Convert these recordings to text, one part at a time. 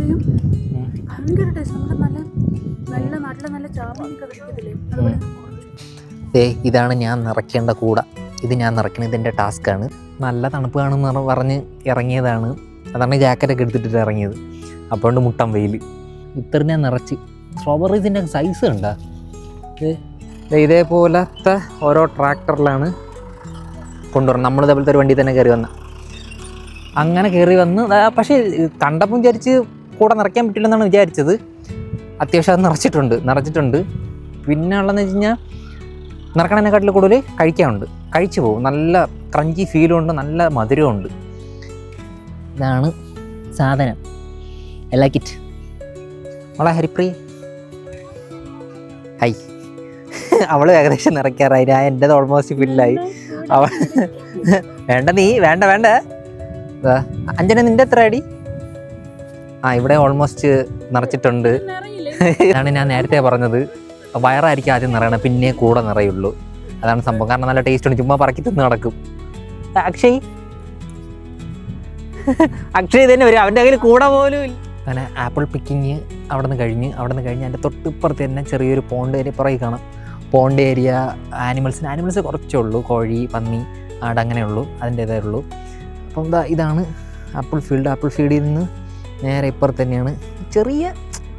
ചെയ്യും. ഭയങ്കര ടേസ്റ്റ്. നമ്മുടെ നല്ല നാട്ടിലെ നല്ല ചാമയൊക്കെ കഴിക്കത്തില്ലേ അതുപോലെ. ഇതാണ് ഞാൻ നിറയ്ക്കേണ്ട കൂട. ഇത് ഞാൻ നിറയ്ക്കുന്നത് ഇതിൻ്റെ ടാസ്ക്കാണ്. നല്ല തണുപ്പ് കാണുമെന്ന് പറഞ്ഞ് ഇറങ്ങിയതാണ്. അതാണ് ജാക്കറ്റൊക്കെ എടുത്തിട്ട് ഇറങ്ങിയത്. അപ്പോൾ മുട്ടം വെയിൽ ഇത്ര ഞാൻ നിറച്ച്. സ്ട്രോബെറീസിൻ്റെ സൈസ് കണ്ടാ? ഇതേപോലത്തെ ഓരോ ട്രാക്ടറിലാണ് കൊണ്ടുവരണം. നമ്മൾ ഇതേപോലത്തെ ഒരു വണ്ടി തന്നെ കയറി വന്ന അങ്ങനെ കയറി വന്ന്. പക്ഷേ കണ്ടപ്പോൾ വിചാരിച്ച് കൂടെ നിറയ്ക്കാൻ പറ്റില്ലെന്നാണ് വിചാരിച്ചത്. അത്യാവശ്യം അത് നിറച്ചിട്ടുണ്ട്. പിന്നെ ഉള്ളതെന്ന് വെച്ച് കഴിഞ്ഞാൽ നിറക്കണതിനെക്കാട്ടിൽ കൂടുതൽ കഴിക്കാനുണ്ട്. കഴിച്ചു പോകും. നല്ല ക്രഞ്ചി ഫീലുണ്ട്, നല്ല മധുരമുണ്ട്. ഇതാണ് സാധനം. I like it. അവളെ ഹരിപ്രിയ ഹൈ. അവൾ ഏകദേശം നിറയ്ക്കാറായി. ഞാൻ എൻ്റെത് ഓൾമോസ്റ്റ് ഫില്ലായി. വേണ്ട അഞ്ജന നിൻ്റെ എത്ര അടി? ഇവിടെ ഓൾമോസ്റ്റ് നിറച്ചിട്ടുണ്ട്. ഇതാണ് ഞാൻ നേരത്തെ പറഞ്ഞത്. വയറായിരിക്കും ആദ്യം നിറയണം, പിന്നെ കൂടെ നിറയുള്ളൂ. അതാണ് സംഭവം. കാരണം നല്ല ടേസ്റ്റ് ഉണ്ട്. ചുമ്മാ പറക്കി തിന്ന് നടക്കും. അക്ഷയ് തന്നെ വരും. അവൻ്റെ കയ്യിൽ കൂടെ പോലും ഇല്ല. അങ്ങനെ ആപ്പിൾ പിക്കിങ് അവിടെ നിന്ന് കഴിഞ്ഞ് എൻ്റെ തൊട്ടിപ്പുറത്ത് തന്നെ ചെറിയൊരു പോണ്ട് ഏരിയ പുറകെ കാണാം. Pond area. ആനിമൽസ് കുറച്ചേ ഉള്ളൂ. കോഴി, പന്നി, ആട് അങ്ങനെയുള്ളൂ. അതിൻ്റേതേ ഉള്ളൂ. അപ്പം ഇതാണ് ആപ്പിൾ ഫീൽഡിൽ നിന്ന് നേരെ ഇപ്പുറത്ത് തന്നെയാണ് ചെറിയ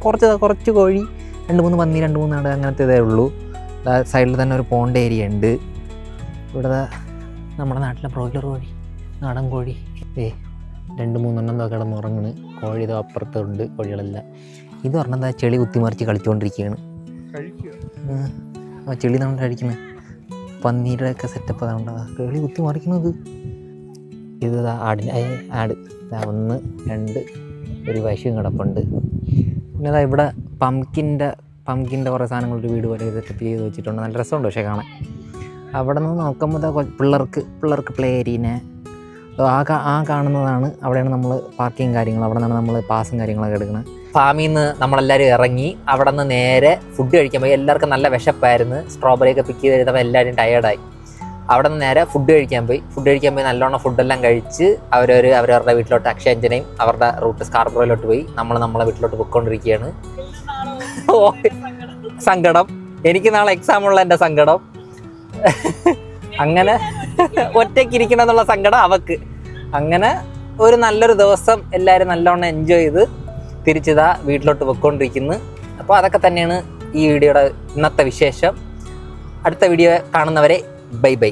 കുറച്ച് കോഴി, 2-3 പന്നി, 2-3 ആട് അങ്ങനത്തേതേ ഉള്ളൂ. സൈഡിൽ തന്നെ ഒരു പോണ്ട് ഏരിയ ഉണ്ട്. ഇവിടെ നമ്മുടെ നാട്ടിലെ ബ്രോയിലർ കോഴി, നാടൻ കോഴി 2-3 കിടന്നുറങ്ങണ്. കോഴി ഇത് അപ്പുറത്തുണ്ട്. കോഴികളെല്ലാം ഇത് പറഞ്ഞാൽ ചെളി കുത്തിമറിച്ച് കളിച്ചുകൊണ്ടിരിക്കുകയാണ്. ചെളി നമ്മൾ കഴിക്കുന്നത്. പന്നീരുടെ ഒക്കെ സെറ്റപ്പ് അതുകൊണ്ട് ചെളി കുത്തി മറിക്കുന്നത്. ഇത് ആട് 1, 2 ഒരു പശുവും കിടപ്പുണ്ട്. പിന്നെ ഇവിടെ പംകിൻ്റെ കുറേ സാധനങ്ങളൊരു വീട് പോലെ സെറ്റപ്പ് ചെയ്ത് വെച്ചിട്ടുണ്ട്. നല്ല രസമുണ്ട് പക്ഷേ കാണാൻ. അവിടെ നിന്ന് നോക്കുമ്പോൾ പിള്ളേർക്ക് പ്ലേ ഏരിയനെ ആ കാണുന്നതാണ്. അവിടെയാണ് നമ്മൾ പാർക്കിങ് കാര്യങ്ങൾ. അവിടെ നിന്നാണ് നമ്മൾ പാസും കാര്യങ്ങളൊക്കെ എടുക്കുന്നത്. ഫാമിൽ നിന്ന് നമ്മളെല്ലാവരും ഇറങ്ങി അവിടെ നിന്ന് നേരെ ഫുഡ് കഴിക്കാൻ പോയി. എല്ലാവർക്കും നല്ല വിശപ്പായിരുന്നു. സ്ട്രോബെറിയൊക്കെ പിക്ക് ചെയ്ത് കഴിഞ്ഞപ്പോൾ എല്ലാവരും ടയേർഡായി. അവിടെ നിന്ന് നേരെ ഫുഡ് കഴിക്കാൻ പോയി നല്ലോണം ഫുഡെല്ലാം കഴിച്ച് അവരവരുടെ വീട്ടിലോട്ട്, അക്ഷയഞ്ജനയും അവരുടെ റൂട്ട് സ്കാർബ്രോയിലോട്ട് പോയി. നമ്മളെ വീട്ടിലോട്ട് പോയിക്കൊണ്ടിരിക്കുകയാണ്. സങ്കടം എനിക്ക് നാളെ എക്സാം ഉള്ള എൻ്റെ സങ്കടം. അങ്ങനെ ഒറ്റയ്ക്കിരിക്കണം എന്നുള്ള സങ്കടം അവക്ക്. അങ്ങനെ ഒരു നല്ലൊരു ദിവസം എല്ലാവരും നല്ലോണം എൻജോയ് ചെയ്ത് തിരിച്ചിതാ വീട്ടിലോട്ട് പോയിക്കൊണ്ടിരിക്കുന്നു. അപ്പോൾ അതൊക്കെ തന്നെയാണ് ഈ വീഡിയോയുടെ ഇന്നത്തെ വിശേഷം. അടുത്ത വീഡിയോ കാണുന്നവരെ ബൈ.